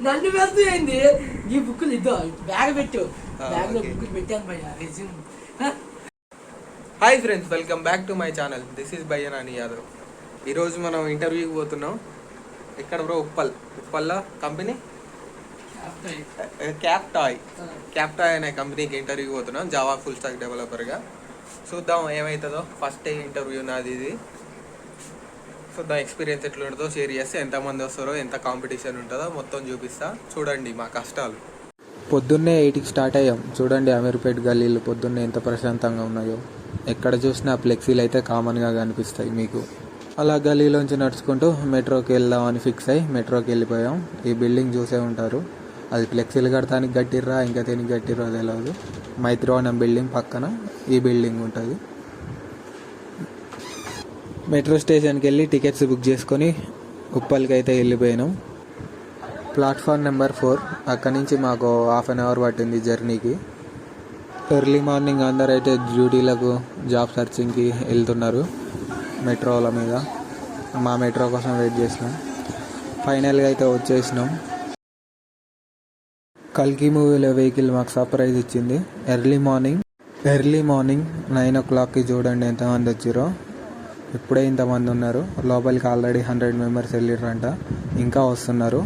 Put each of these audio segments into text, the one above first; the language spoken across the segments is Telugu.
నన్ను వెళ్తుంది ఈ బుక్కులు ఇద్దో బ్యాగ్ పెట్టు బ్యాగ్లో బుక్కులు పెట్టాను భయ్యా resume. Hi friends, welcome back to my channel. This is Bhayyanani Yadav. ఈరోజు మనం ఇంటర్వ్యూకి పోతున్నాం. ఎక్కడ బ్రో? ఉప్పల్లో కంపెనీ క్యాప్టాయ్ అనే కంపెనీకి ఇంటర్వ్యూకి పోతున్నాం జావా ఫుల్ స్టాక్ డెవలపర్గా. చూద్దాం ఏమవుతుందో. ఫస్ట్ ఇంటర్వ్యూ నాది ఇది. చూద్దాం ఎక్స్పీరియన్స్ ఎట్లా ఉంటుందో షేర్ చేస్తే, ఎంతమంది వస్తారో, ఎంత కాంపిటీషన్ ఉంటుందో మొత్తం చూపిస్తా. చూడండి మా కష్టాలు. పొద్దున్నే 8కి స్టార్ట్ అయ్యాం. చూడండి అమీర్పేట్ గల్లీలు పొద్దున్నే ఎంత ప్రశాంతంగా ఉన్నాయో. ఎక్కడ చూసినా ఫ్లెక్సీలు అయితే కామన్గా కనిపిస్తాయి మీకు. అలా గల్లీలోంచి నడుచుకుంటూ మెట్రోకి వెళ్దామని ఫిక్స్ అయ్యి మెట్రోకి వెళ్ళిపోయాం. ఈ బిల్డింగ్ చూసే ఉంటారు. అది ఫ్లెక్సీలు కడతానికి గట్టిర్రా ఇంకా దేనికి గట్టిర్రో తెలియదు. మైత్రివనం బిల్డింగ్ పక్కన ఈ బిల్డింగ్ ఉంటుంది. మెట్రో స్టేషన్కి వెళ్ళి టికెట్స్ బుక్ చేసుకొని ఉప్పల్కి అయితే వెళ్ళిపోయినాం. Platform number 4. అక్కడి నుంచి మాకు హాఫ్ అన్ అవర్ పట్టింది జర్నీకి. ఎర్లీ మార్నింగ్ అందరూ అయితే డ్యూటీలకు జాబ్ సర్చింగ్కి వెళ్తున్నారు మెట్రోల మీద. మా మెట్రో కోసం వెయిట్ చేసినాం. ఫైనల్గా అయితే వచ్చేసినాం. కల్కి మూవీలో వెహికల్ మాకు సర్ప్రైజ్ ఇచ్చింది. ఎర్లీ మార్నింగ్ 9 o'clockకి చూడండి ఎంతమంది వచ్చారో. ఇప్పుడే ఇంతమంది ఉన్నారు. లోపలికి ఆల్రెడీ 100 మెంబర్స్ వెళ్ళిర్రంట. ఇంకా వస్తున్నారు.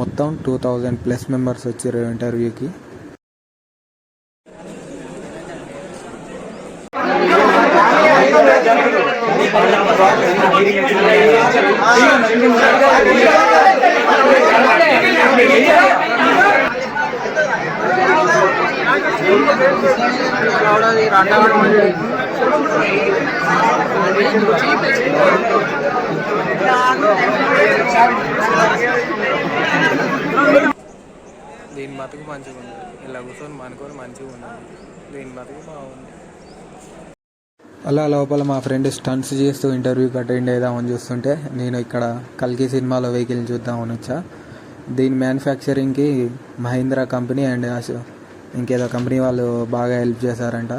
మొత్తం 2000+ మెంబర్స్ వచ్చారు ఇంటర్వ్యూకి. దీని బతుకు మంచిగా ఉంది. ఇలా కూర్చొని అనుకొని మంచిగా ఉన్నాను. దీని బతుకు బాగుంది. అలా లోపల మా ఫ్రెండ్ స్టంట్స్ చేస్తూ ఇంటర్వ్యూకి అటెండ్ అవుదామని చూస్తుంటే నేను ఇక్కడ కల్కి సినిమాలో వెహికల్ చూద్దామని వచ్చా. దీని మ్యానుఫ్యాక్చరింగ్కి మహీంద్రా కంపెనీ అండ్ ఇంకేదో కంపెనీ వాళ్ళు బాగా హెల్ప్ చేశారంట.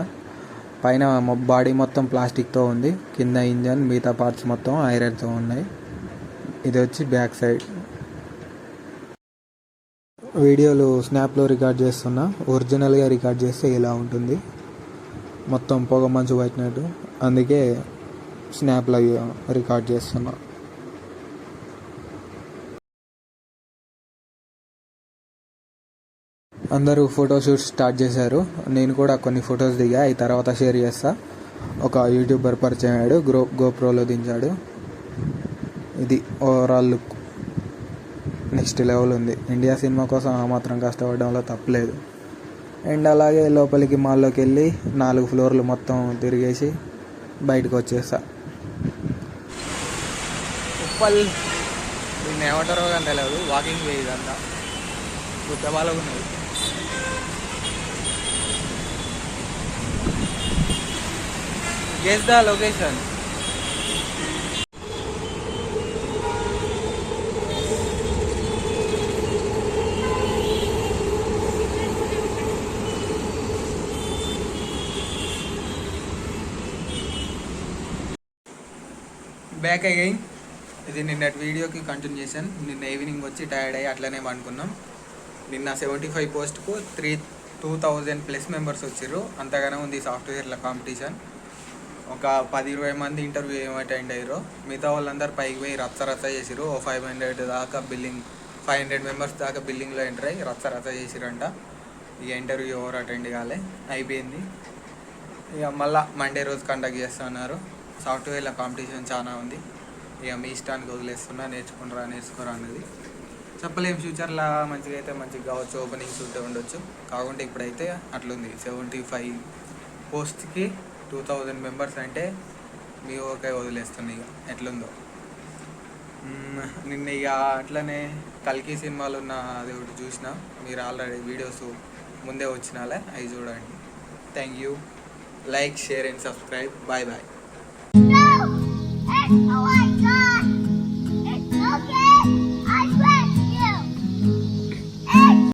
పైన బాడీ మొత్తం ప్లాస్టిక్తో ఉంది. కింద ఇంజన్, మిగతా పార్ట్స్ మొత్తం ఐరన్తో ఉన్నాయి. ఇది వచ్చి బ్యాక్ సైడ్. వీడియోలు స్నాప్లో రికార్డ్ చేస్తున్నా. ఒరిజినల్గా రికార్డ్ చేస్తే ఇలా ఉంటుంది. మొత్తం పొగ మంచు పట్టినట్టు. అందుకే స్నాప్లో రికార్డ్ చేస్తున్నా. అందరూ ఫోటోషూట్ స్టార్ట్ చేశారు. నేను కూడా కొన్ని ఫొటోస్ దిగా. ఈ తర్వాత షేర్ చేస్తా. ఒక యూట్యూబర్ పరిచయం అయ్యాడు. గోప్రోలో దించాడు. ఇది ఓవరాల్ లుక్. నెక్స్ట్ లెవెల్ ఉంది. ఇండియా సినిమా కోసం ఆ మాత్రం కష్టపడడంలో తప్పలేదు. అండ్ అలాగే లోపలికి మాల్లోకి వెళ్ళి 4 ఫ్లోర్లు మొత్తం తిరిగేసి బయటకు వచ్చేస్తా. ఉప్పల్ దీన్ని ఏమంటారో కానీ తెలియదు. వాకింగ్ వే ఇదంతా గుట్ట బాగా ఉన్నది. Guess the location. Back again. ఇది నిన్నటి వీడియోకి కంటిన్యూషన్. నిన్న ఈవినింగ్ వచ్చి టైర్డ్ అయ్యి అట్లనే అనుకున్నాం. నిన్న 75 పోస్ట్కు 2000+ మెంబర్స్ వచ్చారు. అంతగానే ఉంది సాఫ్ట్వేర్ల కాంపిటీషన్. ఒక 10-20 మంది ఇంటర్వ్యూ అటెండ్ అయ్యారు. మిగతా వాళ్ళందరూ పైకి పోయి రచ్చ చేసిరు. 500 దాకా బిల్లింగ్, 500 మెంబర్స్ దాకా బిల్లింగ్లో ఎంటర్ అయ్యి రచ్చ చేసిరంట. ఇక ఇంటర్వ్యూ ఎవరు అటెండ్ కాలే, అయిపోయింది. ఇక మళ్ళీ మండే రోజు కండక్ట్ చేస్తున్నారు. సాఫ్ట్వేర్ల కాంపిటీషన్ చాలా ఉంది. ఇక మీ ఇష్టానికి వదిలేస్తున్నా. నేర్చుకోరా అనేది చెప్పలేం. ఫ్యూచర్లో మంచిగా అయితే మంచిగా కావచ్చు, ఓపెనింగ్స్ ఉంటే ఉండొచ్చు. కాకుంటే ఇప్పుడైతే అట్లుంది. 75 పోస్ట్కి 2000 మెంబర్స్ అంటే మీ ఓకే వదిలేస్తుంది. ఇక ఎట్లుందో. నిన్న ఇక అట్లనే కల్కి సినిమాలో ఉన్న అది ఒకటి చూసిన. మీరు ఆల్రెడీ వీడియోస్ ముందే వచ్చినాలే, అవి చూడండి. Thank you. Like, share and subscribe. Bye bye.